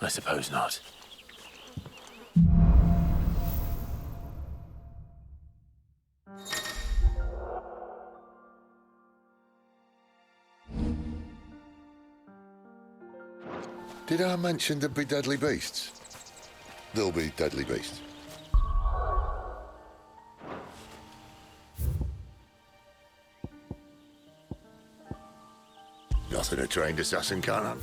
I suppose not. Did I mention there'd be deadly beasts? There'll be deadly beasts. Nothing a trained assassin can't hunt.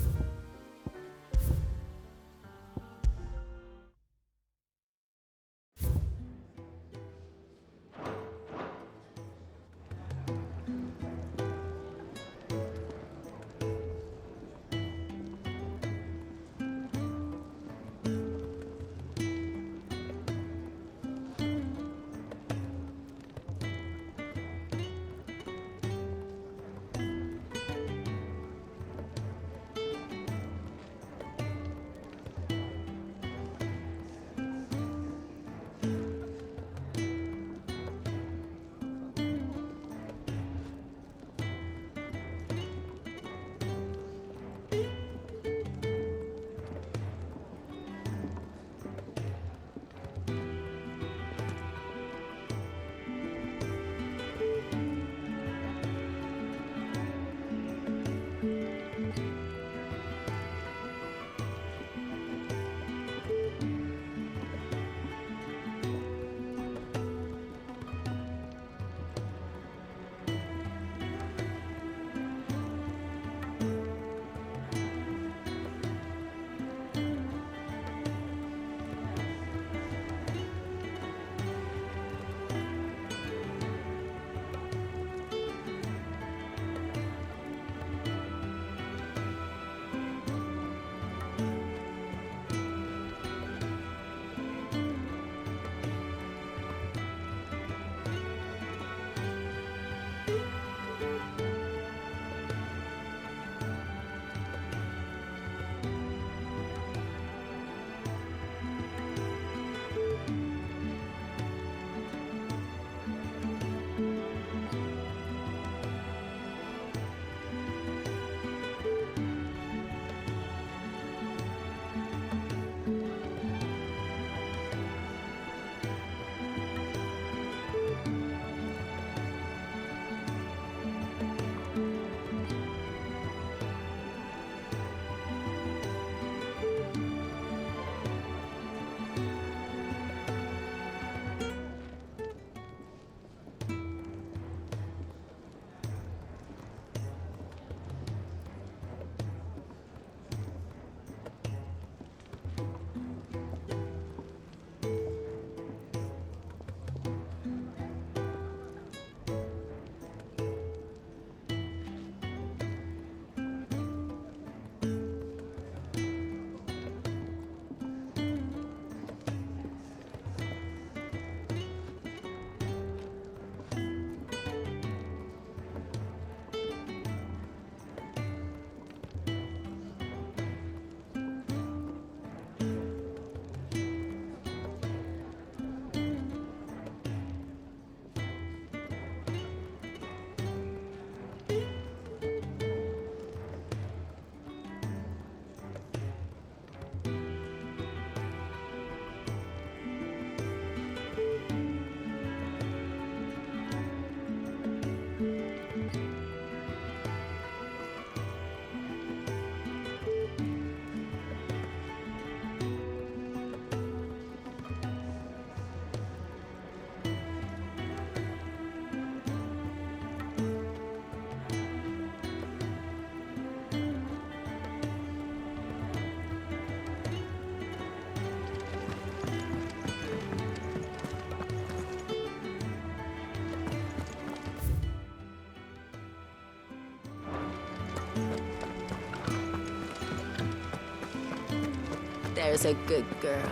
There's a good girl.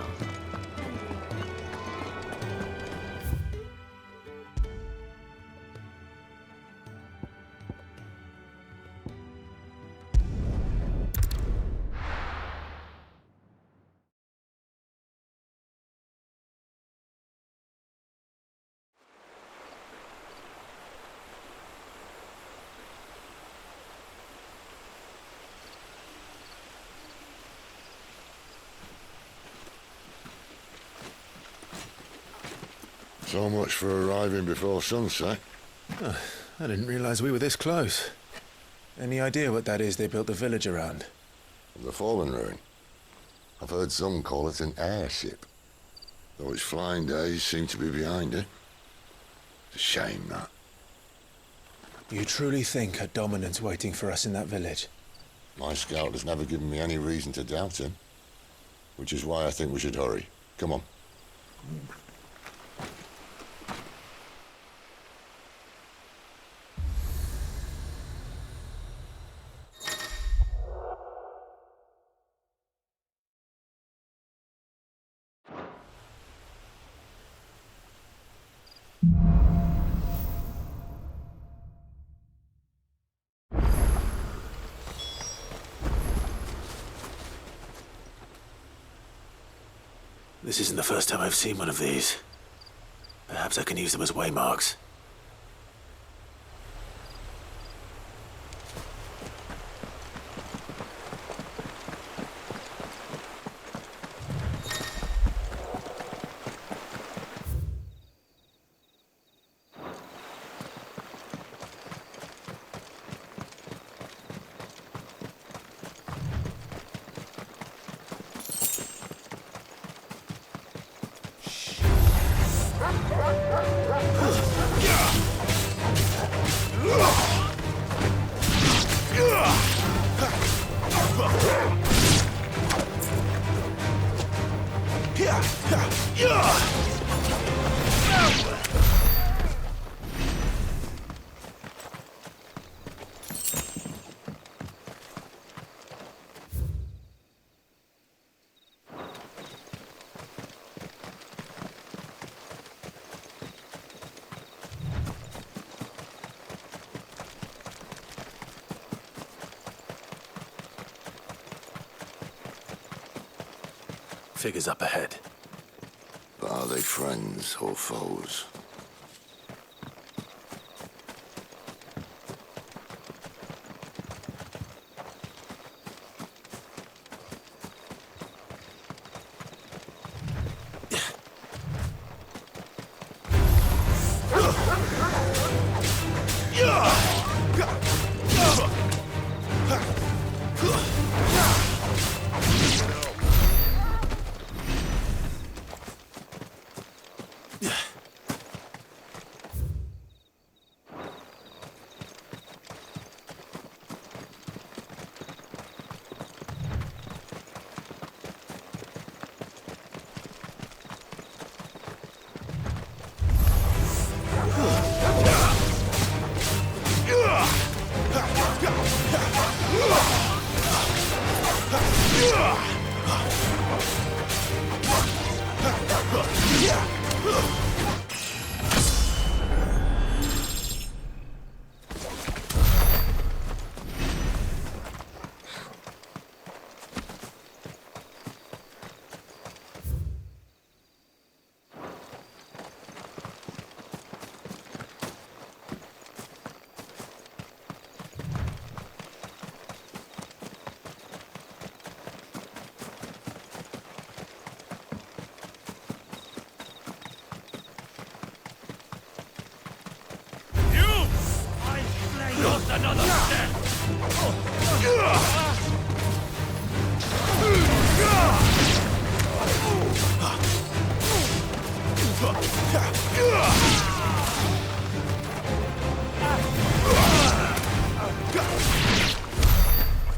So much for arriving before sunset. Oh, I didn't realize we were this close. Any idea what that is they built the village around? The fallen ruin. I've heard some call it an airship. Though its flying days seem to be behind it. It's a shame, that. You truly think a dominant's waiting for us in that village? My scout has never given me any reason to doubt him. Which is why I think we should hurry. Come on. This isn't the first time I've seen one of these. Perhaps I can use them as waymarks. Figures up ahead. But are they friends or foes?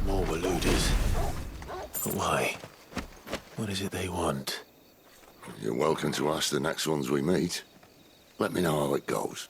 More Waluders. But why? What is it they want? You're welcome to ask the next ones we meet. Let me know how it goes.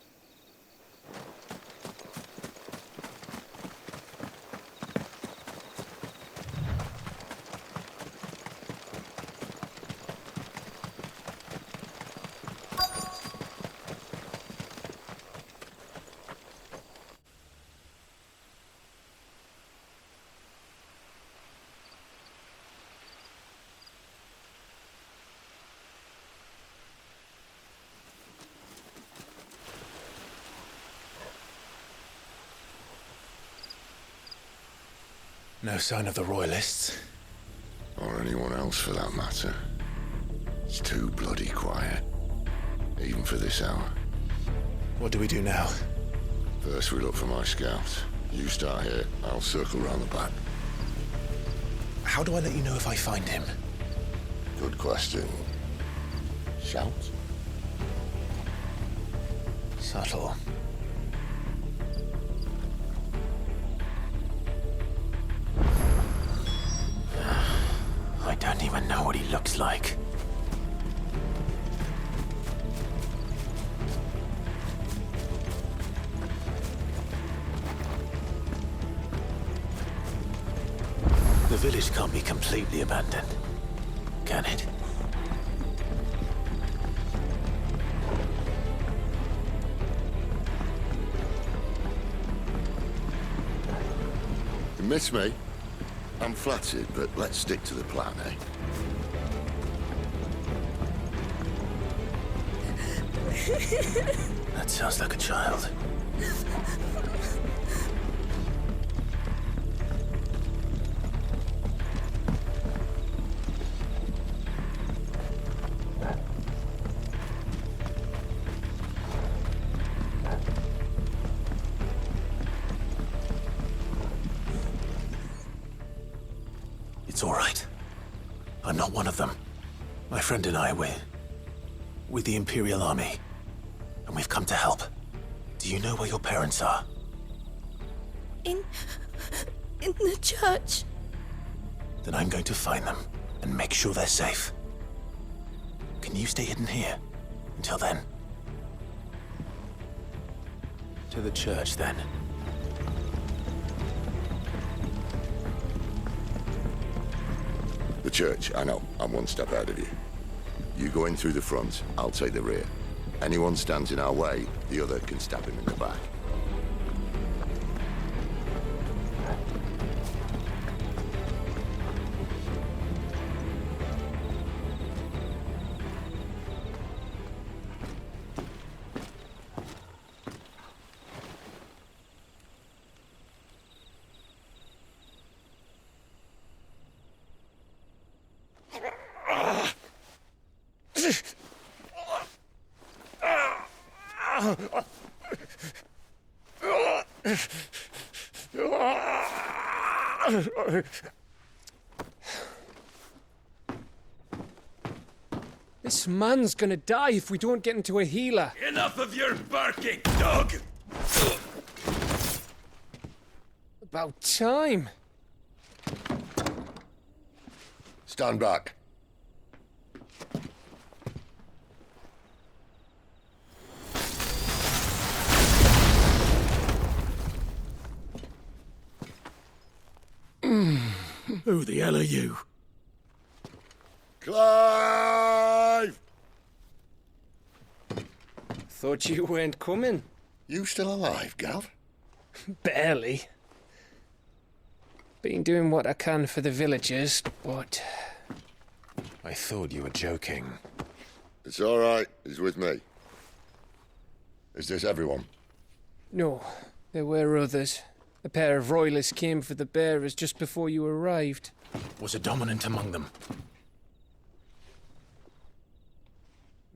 No sign of the Royalists. Or anyone else for that matter. It's too bloody quiet. Even for this hour. What do we do now? First we look for my scouts. You start here, I'll circle round the back. How do I let you know if I find him? Good question. Shout? Subtle. I don't even know what he looks like. The village can't be completely abandoned, can it? You miss me? I'm flattered, but let's stick to the plan, eh? That sounds like a child. It's all right. I'm not one of them. My friend and I, we're with the Imperial Army, and we've come to help. Do you know where your parents are? In the church. Then I'm going to find them and make sure they're safe. Can you stay hidden here until then? To the church, then. The church, I know. I'm one step ahead of you. You go in through the front, I'll take the rear. Anyone stands in our way, the other can stab him in the back. This man's gonna die if we don't get into a healer. Enough of your barking, dog! About time. Stand back. Who the hell are you? Clive! Thought you weren't coming. You still alive, Gav? Barely. Been doing what I can for the villagers, but... I thought you were joking. It's all right. He's with me. Is this everyone? No, there were others. A pair of royalists came for the bearers just before you arrived. Was a dominant among them?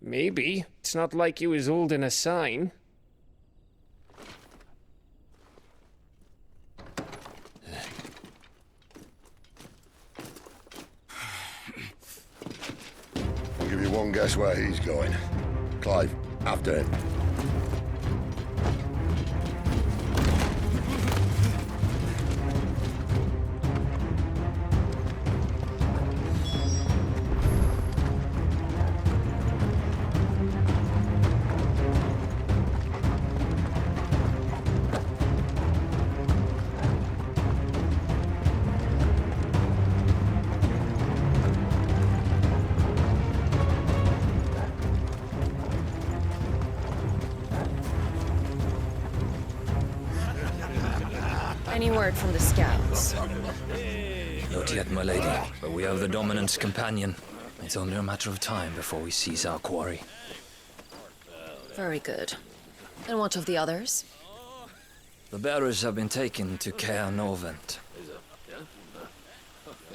Maybe. It's not like he was holding a sign. I'll give you one guess where he's going. Clive, after him. Any word from the scouts? Not yet, my lady, but we have the dominant's companion. It's only a matter of time before we seize our quarry. Very good. And what of the others? The bearers have been taken to Caer Novent.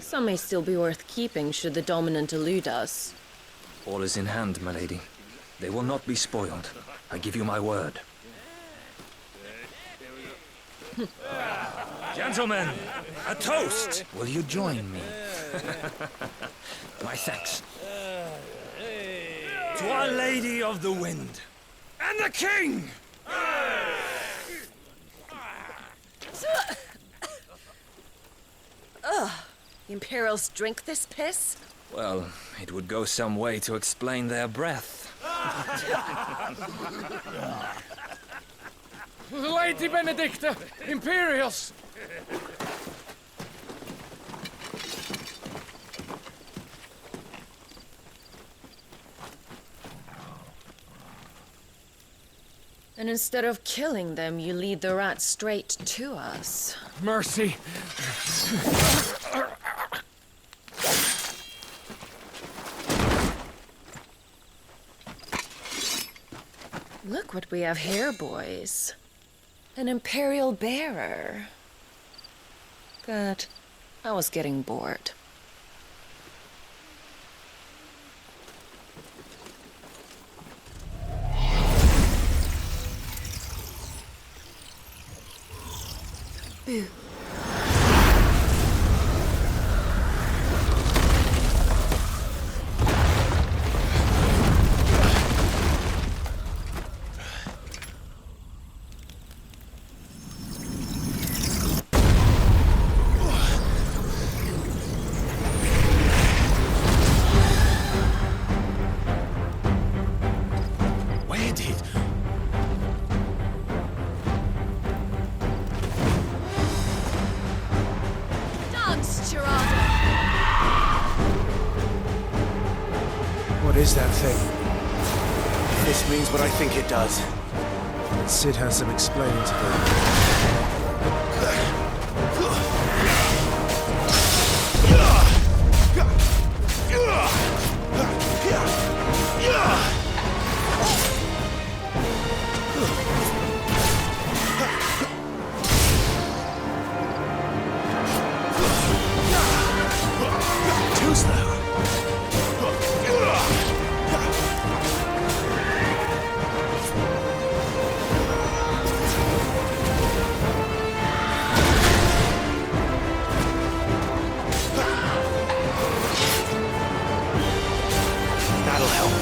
Some may still be worth keeping should the dominant elude us. All is in hand, my lady. They will not be spoiled. I give you my word. Gentlemen, a toast! Will you join me? My thanks. To Our Lady of the Wind and the King! Ugh. The Imperials drink this piss? Well, it would go some way to explain their breath. Lady Benedicta! Imperials! And instead of killing them, you lead the rats straight to us. Mercy! Look what we have here, boys. An Imperial bearer. Good. I was getting bored. Boo. Where did... Dance, Geraldo! What is that thing? This means what I think it does. But Sid has some explaining to do. Too slow. That'll help.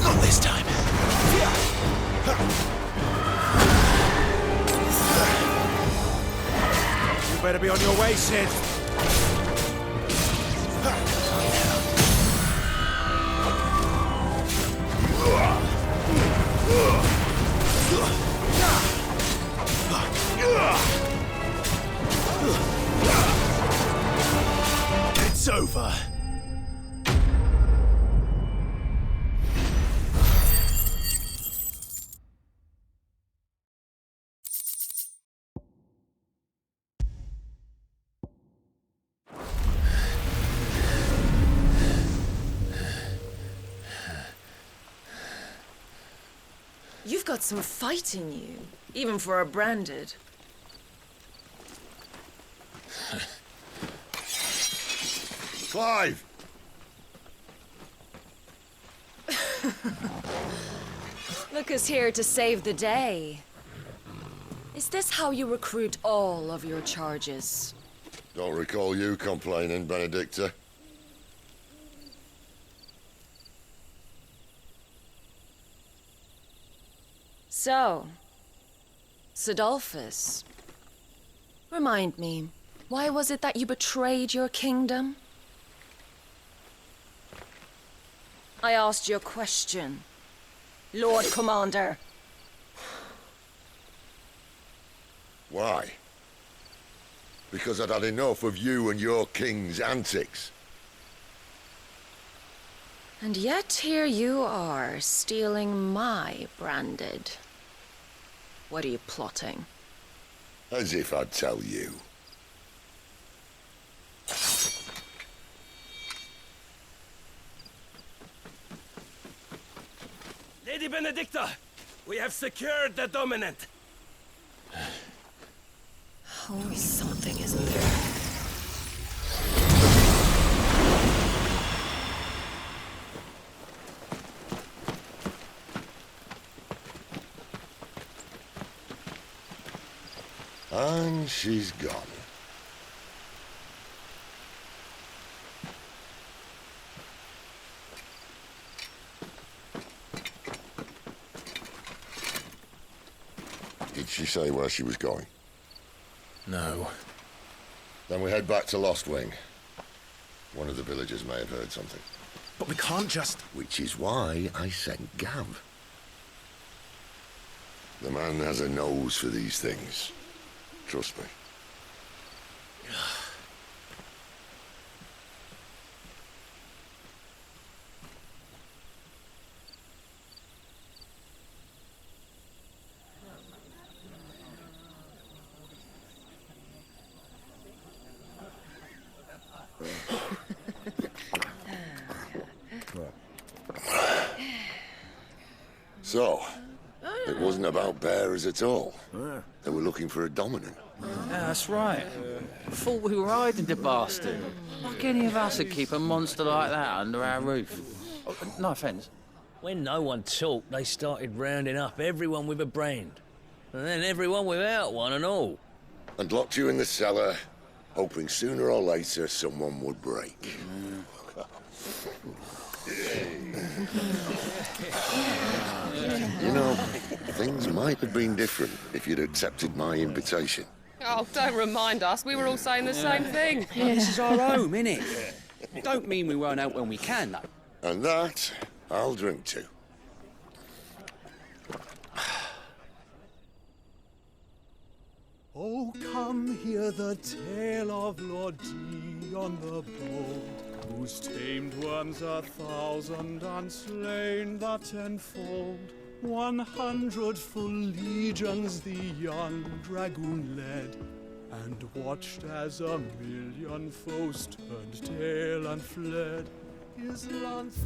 Not this time. You better be on your way, Sid. It's over. You've got some fight in you, even for a branded. Clive! Look who's here to save the day. Is this how you recruit all of your charges? Don't recall you complaining, Benedicta. So, Sidolphus, remind me, why was it that you betrayed your kingdom? I asked you a question, Lord Commander. Why? Because I'd had enough of you and your king's antics. And yet here you are, stealing my branded. What are you plotting? As if I'd tell you. Lady Benedicta, we have secured the dominant. Always something, isn't there? And she's gone. Did she say where she was going? No. Then we head back to Lost Wing. One of the villagers may have heard something. But we can't just... Which is why I sent Gav. The man has a nose for these things. Trust me. So, it wasn't about bearers at all. They were looking for a dominant. Yeah, that's right. Thought we were hiding the bastard. Like any of us would keep a monster like that under our roof. Oh, no offence. When no one talked, they started rounding up everyone with a brand. And then everyone without one and all. And locked you in the cellar, hoping sooner or later someone would break. You know, things might have been different if you'd accepted my invitation. Oh, don't remind us. We were all saying the same thing. Yeah, this is our home, innit? Don't mean we won't out when we can, though. And that, I'll drink to. Oh, come hear the tale of Lord Dion the Bold, whose tamed worms 1,000 and slain the tenfold. 100 full legions the young dragoon led, and watched as 1,000,000 foes turned tail and fled. His lance...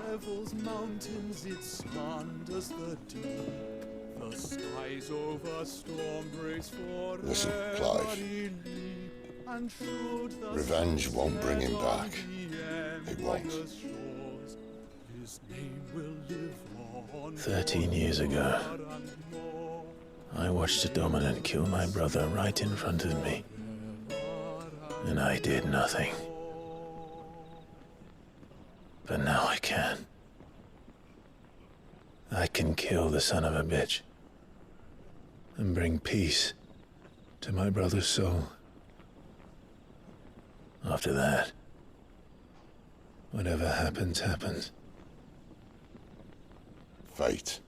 Devil's mountains it spanned as the deep. The skies over storm breaks for Listen, Clive. Revenge won't bring him back. It won't. 13 years ago, I watched a dominant kill my brother right in front of me. And I did nothing. But now I can. I can kill the son of a bitch and bring peace to my brother's soul. After that, whatever happens, happens. Fate.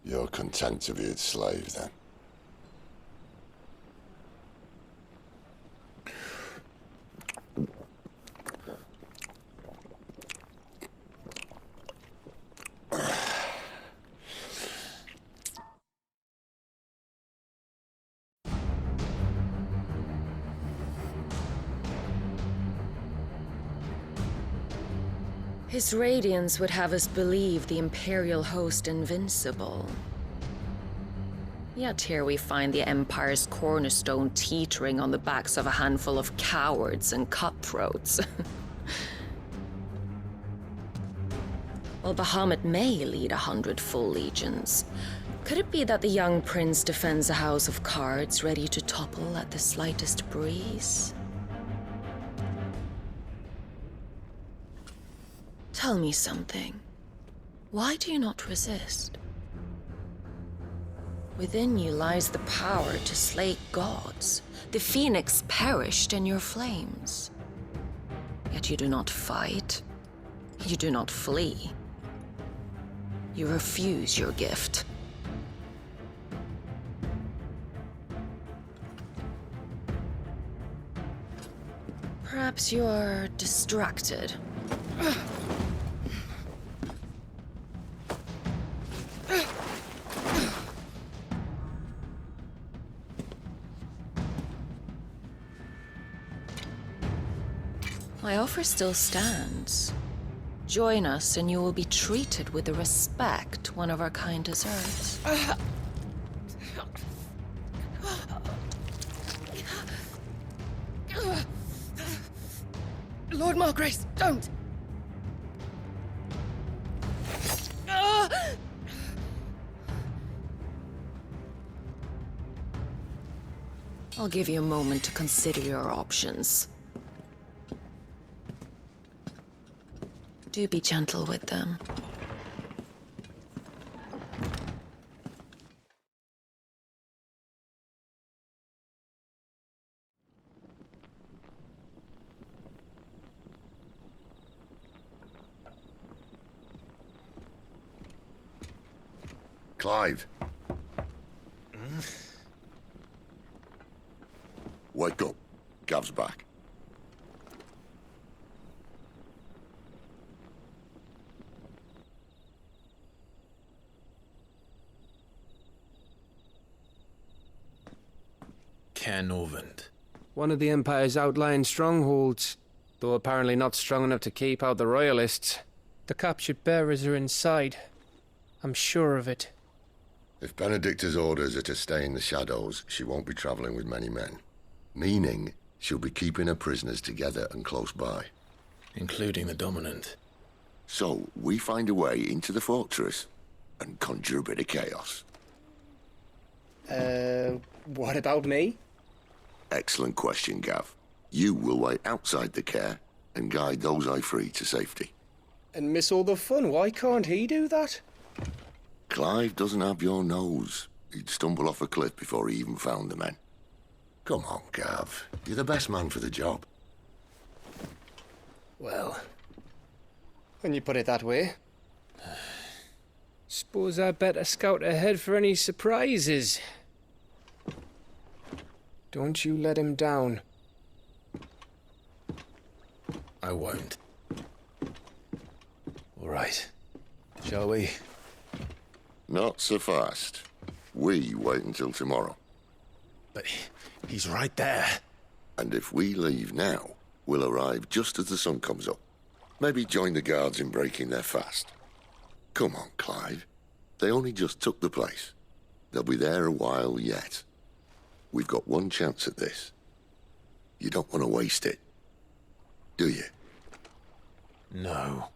You're content to be its slave, then? His radiance would have us believe the Imperial host invincible. Yet here we find the Empire's cornerstone teetering on the backs of a handful of cowards and cutthroats. While Bahamut may lead 100 full legions, could it be that the young prince defends a house of cards ready to topple at the slightest breeze? Tell me something. Why do you not resist? Within you lies the power to slay gods. The phoenix perished in your flames. Yet you do not fight. You do not flee. You refuse your gift. Perhaps you are distracted. My offer still stands. Join us and you will be treated with the respect one of our kind deserves. Lord Margrace, don't! I'll give you a moment to consider your options. Do be gentle with them. Clive. Wake up. Gav's back. Caernarvon. One of the Empire's outlying strongholds, though apparently not strong enough to keep out the Royalists. The captured bearers are inside. I'm sure of it. If Benedicta's orders are to stay in the shadows, she won't be traveling with many men. Meaning, she'll be keeping her prisoners together and close by. Including the Dominant. So, we find a way into the fortress and conjure a bit of chaos. What about me? Excellent question, Gav. You will wait outside the care and guide those I free to safety. And miss all the fun. Why can't he do that? Clive doesn't have your nose. He'd stumble off a cliff before he even found the men. Come on, Gav. You're the best man for the job. Well, when you put it that way. Suppose I better scout ahead for any surprises. Don't you let him down. I won't. All right. Shall we? Not so fast. We wait until tomorrow. But he's right there. And if we leave now, we'll arrive just as the sun comes up. Maybe join the guards in breaking their fast. Come on, Clive. They only just took the place. They'll be there a while yet. We've got one chance at this. You don't want to waste it, do you? No.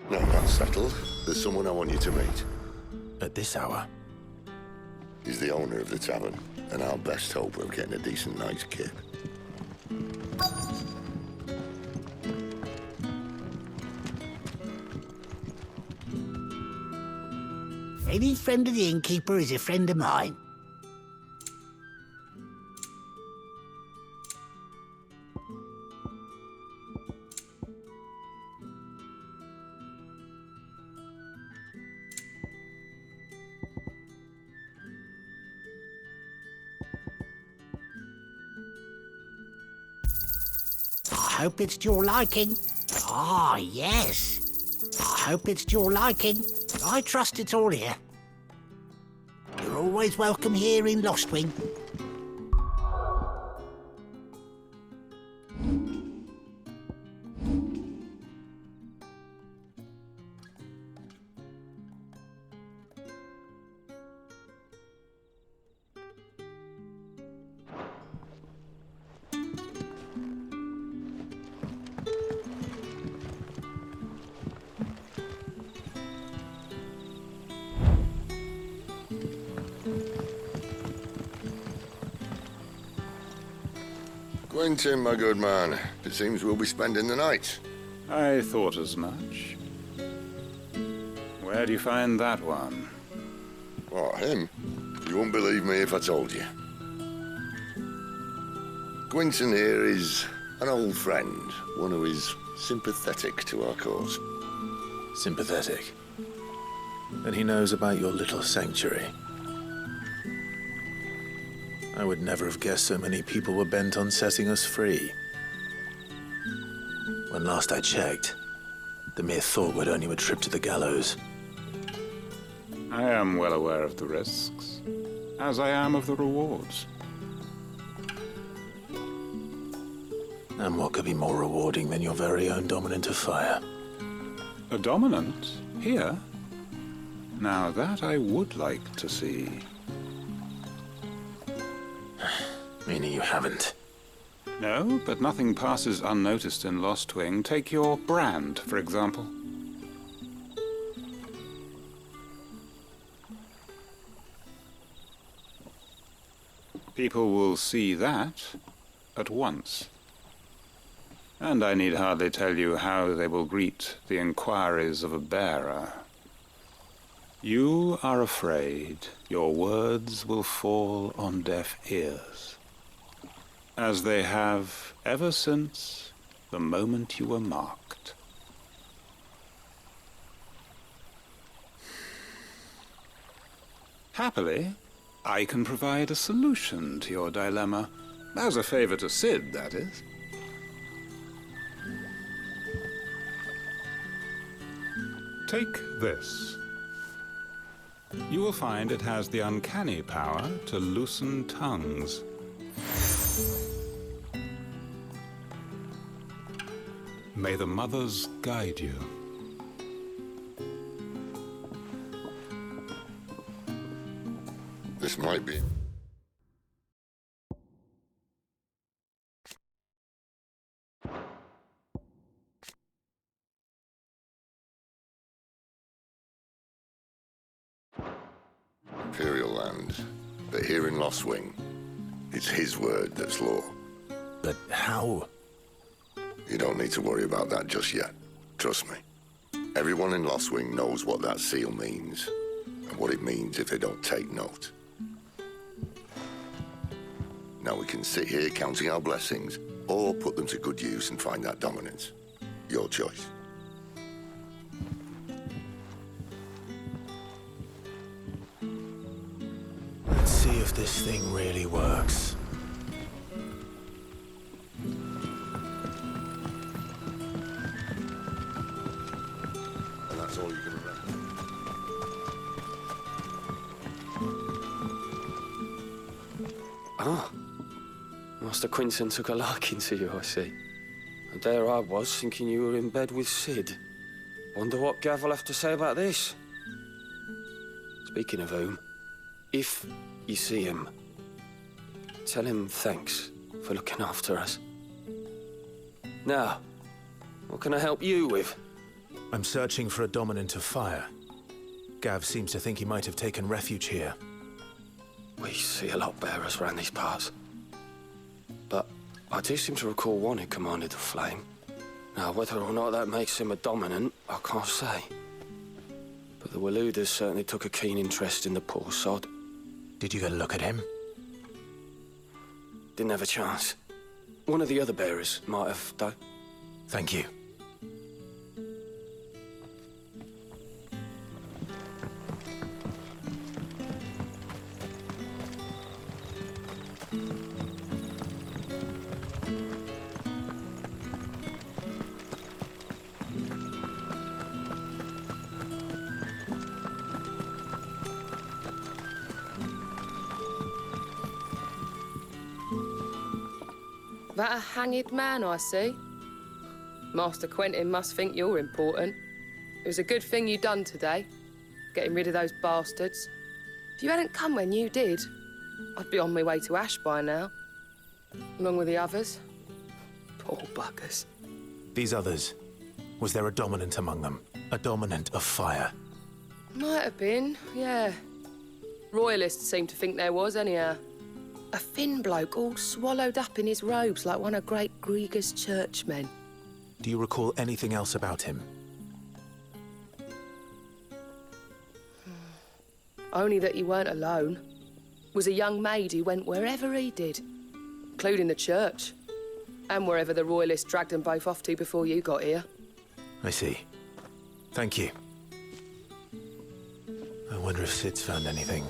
Now that's settled. There's someone I want you to meet. At this hour? He's the owner of the tavern, and our best hope of getting a decent night's kip. Any friend of the innkeeper is a friend of mine. I hope it's to your liking. Ah, yes. I hope it's to your liking. I trust it's all here. You're always welcome here in Lostwing. Quentin, my good man. It seems we'll be spending the night. I thought as much. Where do you find that one? What, him? You wouldn't believe me if I told you. Quentin here is an old friend, one who is sympathetic to our cause. Sympathetic? And he knows about your little sanctuary. I would never have guessed so many people were bent on setting us free. When last I checked, the mere thought would earn you a trip to the gallows. I am well aware of the risks, as I am of the rewards. And what could be more rewarding than your very own dominant of fire? A dominant? Here? Now that I would like to see. Meaning you haven't? No, but nothing passes unnoticed in Lostwing. Take your brand, for example. People will see that at once. And I need hardly tell you how they will greet the inquiries of a bearer. You are afraid your words will fall on deaf ears, as they have ever since the moment you were marked. Happily, I can provide a solution to your dilemma, as a favor to Sid, that is. Take this. You will find it has the uncanny power to loosen tongues. May the mothers guide you. This might be... Imperial land, but here in Lostwing, it's his word that's law. But how? You don't need to worry about that just yet. Trust me. Everyone in Lostwing knows what that seal means, and what it means if they don't take note. Now we can sit here counting our blessings, or put them to good use and find that dominance. Your choice. if this thing really works. And that's all you can remember. Ah. Master Quinton took a liking to you, I see. And there I was, thinking you were in bed with Sid. Wonder what Gav will have to say about this. Speaking of whom, if you see him, tell him thanks for looking after us. Now, what can I help you with? I'm searching for a dominant of fire. Gav seems to think he might have taken refuge here. We see a lot bearers around these parts. But I do seem to recall one who commanded the flame. Now, whether or not that makes him a dominant, I can't say. But the Waluders certainly took a keen interest in the poor sod. Did you get a look at him? Didn't have a chance. One of the other bearers might have, though. Thank you. That a hanged man I see? Master Quentin must think you're important. It was a good thing you done today, getting rid of those bastards. If you hadn't come when you did, I'd be on my way to Ash by now, along with the others. Poor buggers. These others, was there a dominant among them? A dominant of fire? Might have been, yeah. Royalists seem to think there was, anyhow. A thin bloke all swallowed up in his robes like one of great Grieger's churchmen. Do you recall anything else about him? Only that he weren't alone. Was a young maid who went wherever he did, including the church, and wherever the Royalists dragged them both off to before you got here. I see. Thank you. I wonder if Sid's found anything.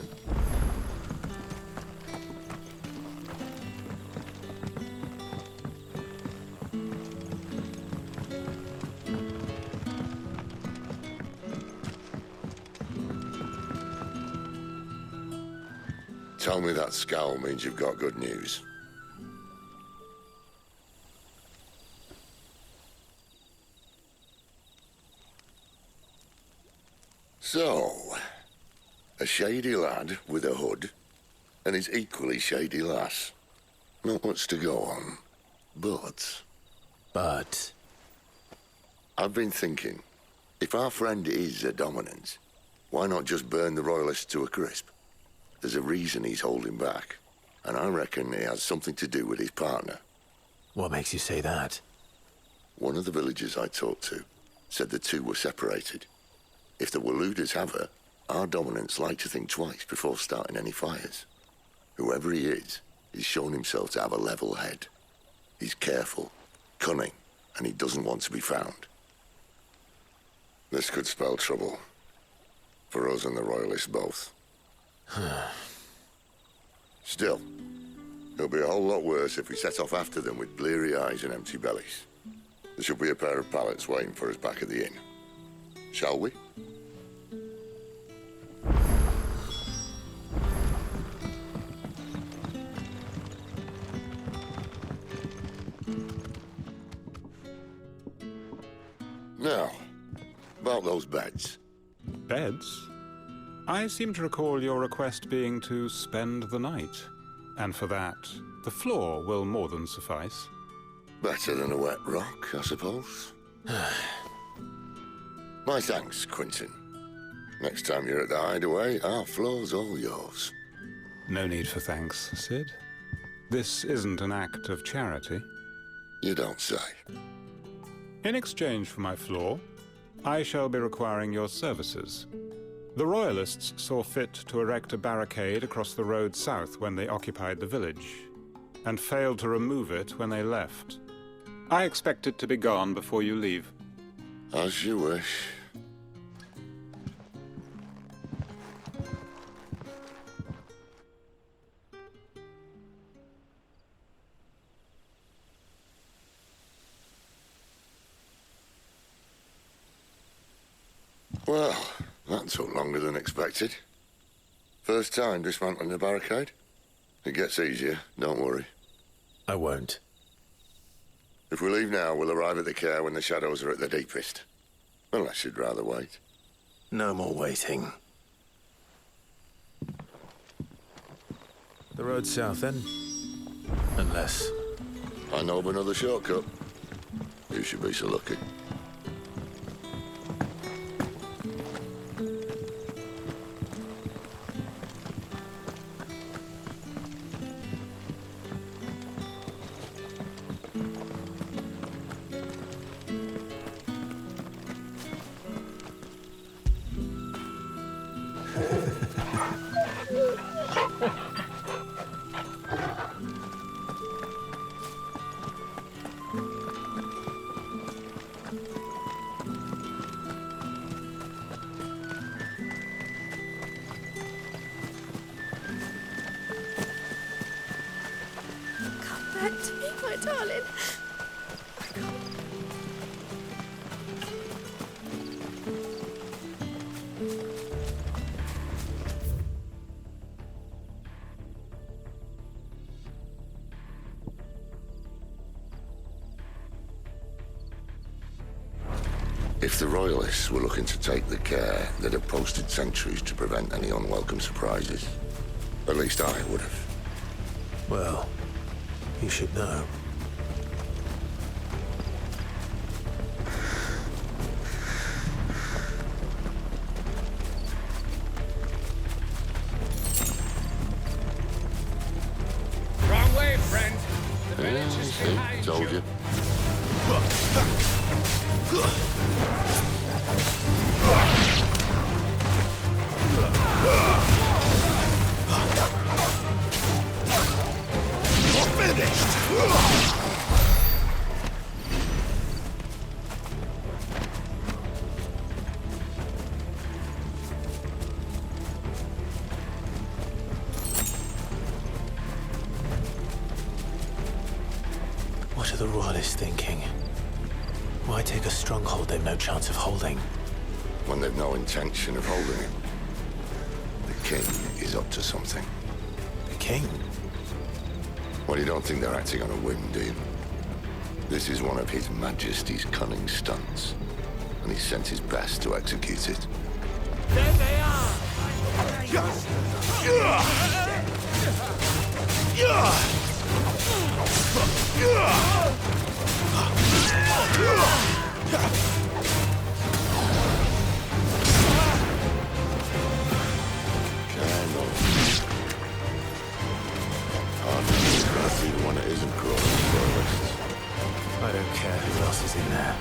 Tell me that scowl means you've got good news. So, a shady lad with a hood, and his equally shady lass. Not much to go on, but... I've been thinking, if our friend is a dominant, why not just burn the Royalists to a crisp? There's a reason he's holding back, and I reckon it has something to do with his partner. What makes you say that? One of the villagers I talked to said the two were separated. If the Waluders have her, our dominants like to think twice before starting any fires. Whoever he is, he's shown himself to have a level head. He's careful, cunning, and he doesn't want to be found. This could spell trouble. For us and the Royalists both. Still, it'll be a whole lot worse if we set off after them with bleary eyes and empty bellies. There should be a pair of pallets waiting for us back at the inn. Shall we? Now, about those beds. Beds? I seem to recall your request being to spend the night. And for that, the floor will more than suffice. Better than a wet rock, I suppose. My thanks, Quinton. Next time you're at the hideaway, our floor's all yours. No need for thanks, Sid. This isn't an act of charity. You don't say. In exchange for my floor, I shall be requiring your services. The Royalists saw fit to erect a barricade across the road south when they occupied the village, and failed to remove it when they left. I expect it to be gone before you leave. As you wish. Well, that took longer than expected. First time dismantling the barricade? It gets easier, don't worry. I won't. If we leave now, we'll arrive at the care when the shadows are at their deepest. Unless you'd rather wait. No more waiting. The road south, then? Unless... I know of another shortcut. You should be so lucky. Back to me, my darling. I can't. If the Royalists were looking to take the care, they'd have posted sentries to prevent any unwelcome surprises. At least I would have. Well, you should know. Wrong way, friend. The village is behind Told you. you. What are the Royalists thinking? Why take a stronghold they've no chance of holding? When they've no intention of holding it. The king is up to something. The king? Well, you don't think they're acting on a whim, do you? This is one of His Majesty's cunning stunts, and he sent his best to execute it. There they are! One that isn't crawling Royalists. I don't care who else is in there.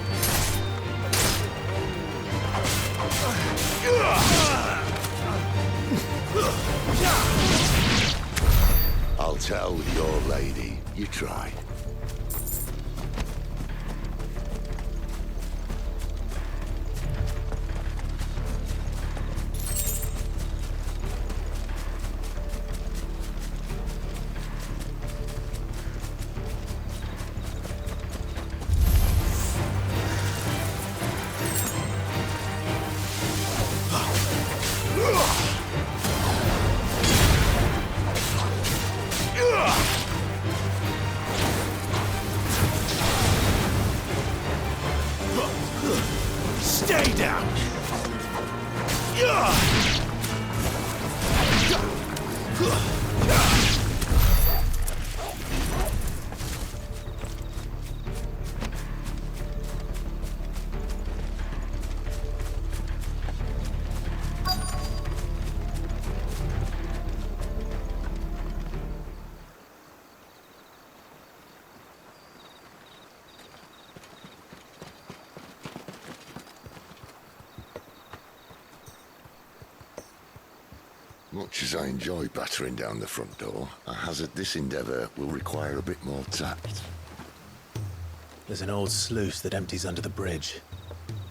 I'll tell your lady you tried. Stay down! Much as I enjoy battering down the front door, I hazard this endeavour will require a bit more tact. There's an old sluice that empties under the bridge.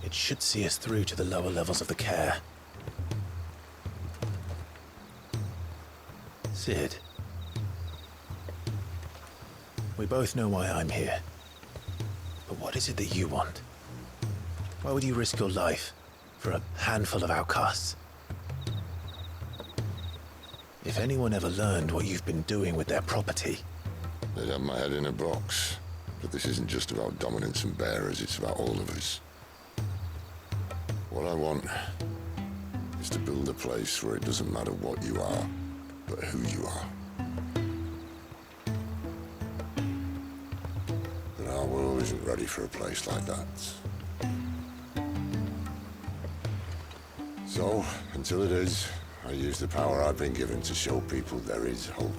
It should see us through to the lower levels of the care. Sid. We both know why I'm here. But what is it that you want? Why would you risk your life for a handful of outcasts. If anyone ever learned what you've been doing with their property... They'd have my head in a box. But this isn't just about dominance and bearers, it's about all of us. What I want is to build a place where it doesn't matter what you are, but who you are. And our world isn't ready for a place like that. So, until it is, I use the power I've been given to show people there is hope.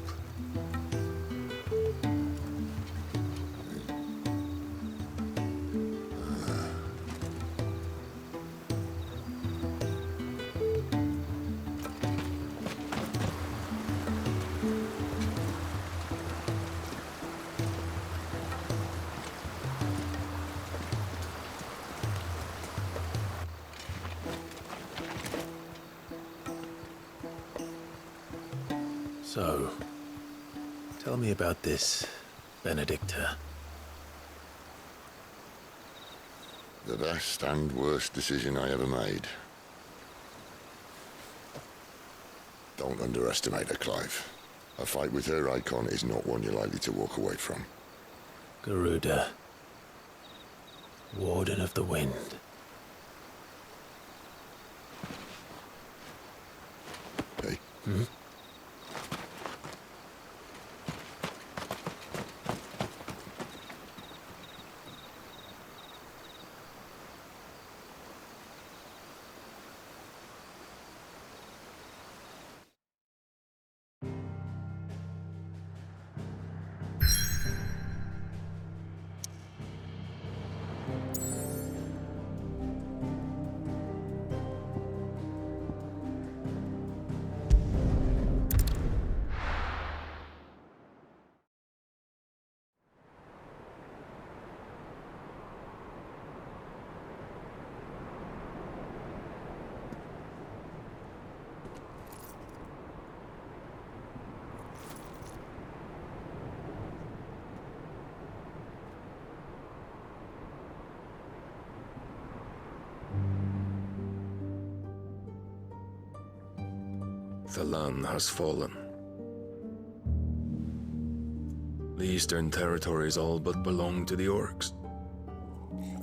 So, tell me about this Benedicta. The best and worst decision I ever made. Don't underestimate her, Clive. A fight with her icon is not one you're likely to walk away from. Garuda. Warden of the Wind. Hey? Hmm? The land has fallen. The Eastern Territories all but belong to the Orcs.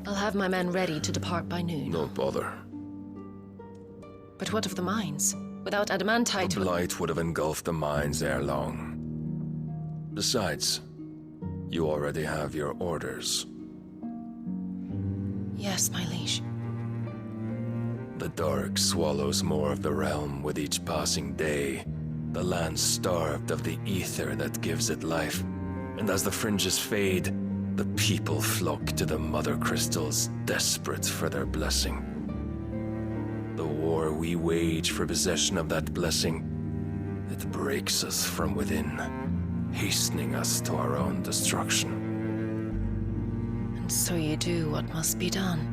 I'll have my men ready to depart by noon. Don't bother. But what of the mines? Without adamantite... The blight would have engulfed the mines ere long. Besides, you already have your orders. Yes, my liege. The dark swallows more of the realm with each passing day. The land starved of the ether that gives it life. And as the fringes fade, the people flock to the mother crystals, desperate for their blessing. The war we wage for possession of that blessing, it breaks us from within, hastening us to our own destruction. And so you do what must be done.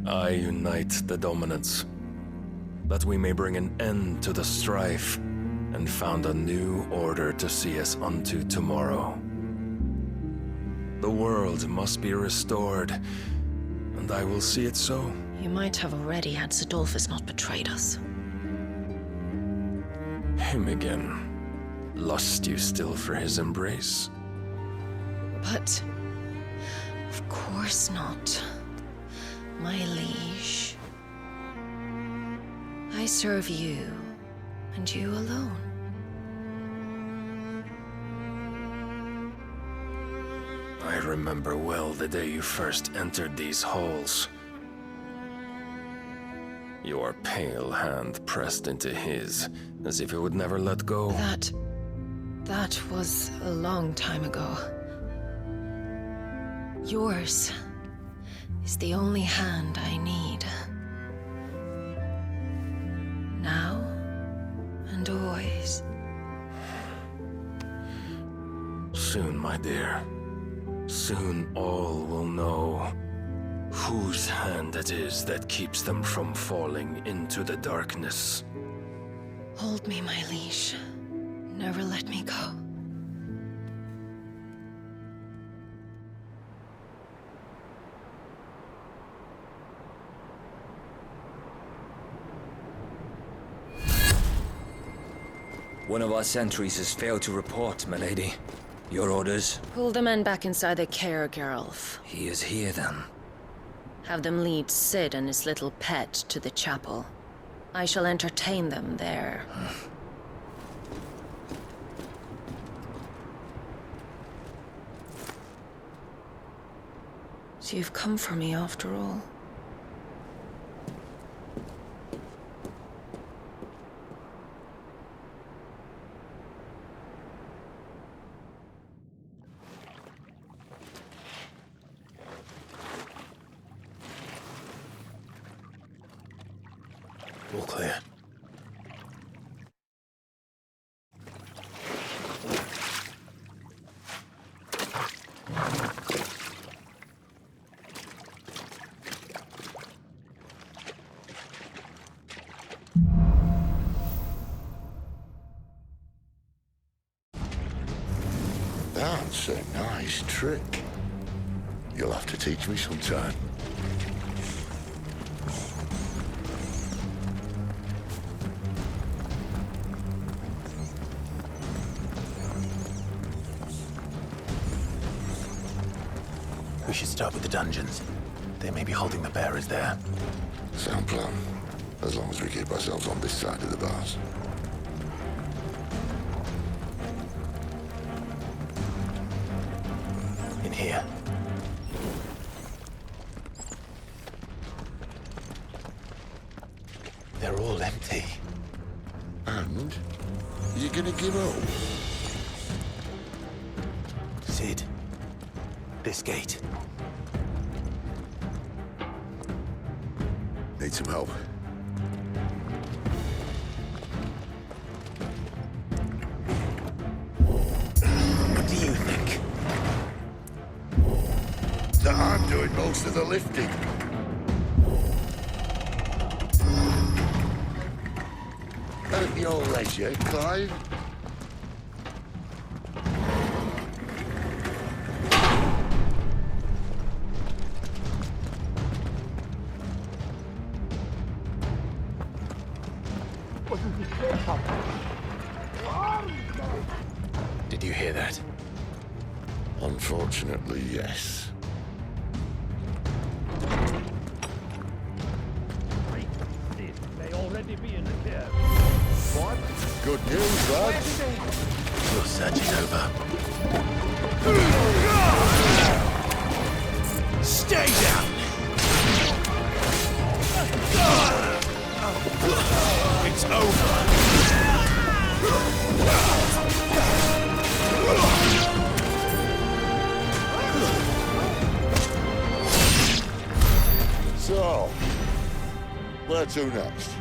I unite the dominants, that we may bring an end to the strife, and found a new order to see us unto tomorrow. The world must be restored, and I will see it so. You might have already had Sidolphus not betrayed us. Him again. Lust you still for his embrace? But... of course not. My liege. I serve you, and you alone. I remember well the day you first entered these halls. Your pale hand pressed into his, as if it would never let go. That was a long time ago. Yours is the only hand I need. Now and always. Soon, my dear. Soon all will know whose hand it is that keeps them from falling into the darkness. Hold me, my liege. Never let me go. One of our sentries has failed to report, milady. Your orders? Pull the men back inside the care, Geralf. He is here, then. Have them lead Sid and his little pet to the chapel. I shall entertain them there. So you've come for me after all. All clear. That's a nice trick. You'll have to teach me sometime. We should start with the dungeons. They may be holding the bearers there. Sound plan. As long as we keep ourselves on this side of the bars. In here. They're all empty. And? You're gonna give up? Sid. This gate. Need some help. What do you think? That I'm doing most of the lifting. At your leisure, Clive. Did you hear that? Unfortunately, yes. May already be in the care. What? Good news, lads. Your search is over. Stay down! It's over! So, where to next?